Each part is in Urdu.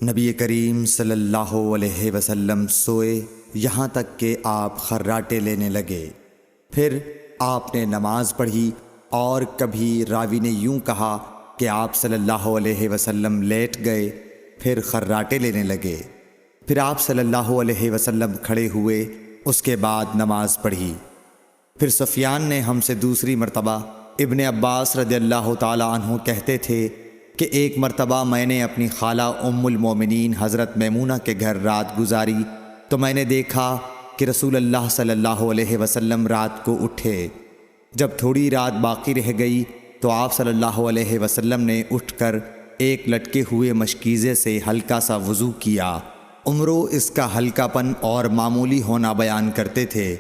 نبی کریم صلی اللہ علیہ وسلم سوئے یہاں تک کہ آپ خراٹے لینے لگے۔ پھر آپ نے نماز پڑھی، اور کبھی راوی نے یوں کہا کہ آپ صلی اللہ علیہ وسلم لیٹ گئے، پھر خراٹے لینے لگے۔ پھر آپ صلی اللہ علیہ وسلم کھڑے ہوئے، اس کے بعد نماز پڑھی۔ پھر سفیان نے ہم سے دوسری مرتبہ، ابن عباس رضی اللہ تعالی عنہ کہتے تھے کہ ایک مرتبہ میں نے اپنی خالہ ام المومنین حضرت میمونہ کے گھر رات گزاری تو میں نے دیکھا کہ رسول اللہ صلی اللہ علیہ وسلم رات کو اٹھے۔ جب تھوڑی رات باقی رہ گئی تو آپ صلی اللہ علیہ وسلم نے اٹھ کر ایک لٹکے ہوئے مشکیزے سے ہلکا سا وضو کیا۔ عمرو اس کا ہلکا پن اور معمولی ہونا بیان کرتے تھے،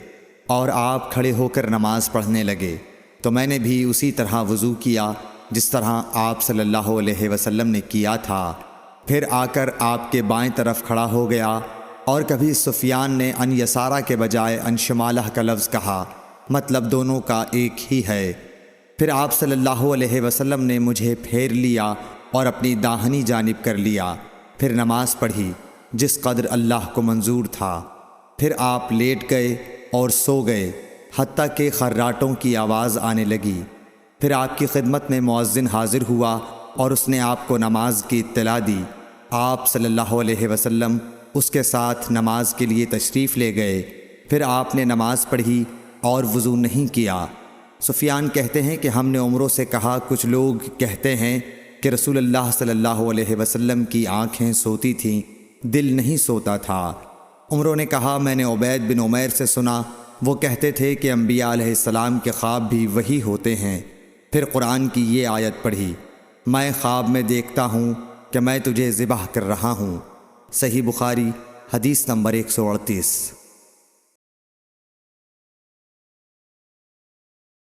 اور آپ کھڑے ہو کر نماز پڑھنے لگے تو میں نے بھی اسی طرح وضو کیا جس طرح آپ صلی اللہ علیہ وسلم نے کیا تھا۔ پھر آ کر آپ کے بائیں طرف کھڑا ہو گیا، اور کبھی سفیان نے ان یسارہ کے بجائے ان شمالہ کا لفظ کہا، مطلب دونوں کا ایک ہی ہے۔ پھر آپ صلی اللہ علیہ وسلم نے مجھے پھیر لیا اور اپنی داہنی جانب کر لیا، پھر نماز پڑھی جس قدر اللہ کو منظور تھا۔ پھر آپ لیٹ گئے اور سو گئے حتیٰ کہ خراٹوں کی آواز آنے لگی۔ پھر آپ کی خدمت میں مؤذن حاضر ہوا اور اس نے آپ کو نماز کی اطلاع دی۔ آپ صلی اللہ علیہ وسلم اس کے ساتھ نماز کے لیے تشریف لے گئے۔ پھر آپ نے نماز پڑھی اور وضو نہیں کیا۔ سفیان کہتے ہیں کہ ہم نے عمرو سے کہا، کچھ لوگ کہتے ہیں کہ رسول اللہ صلی اللہ علیہ وسلم کی آنکھیں سوتی تھیں، دل نہیں سوتا تھا۔ عمرو نے کہا، میں نے عبید بن عمیر سے سنا، وہ کہتے تھے کہ انبیاء علیہ السلام کے خواب بھی وہی ہوتے ہیں۔ پھر قرآن کی یہ آیت پڑھی، میں خواب میں دیکھتا ہوں کہ میں تجھے ذبح کر رہا ہوں۔ صحیح بخاری حدیث نمبر 138۔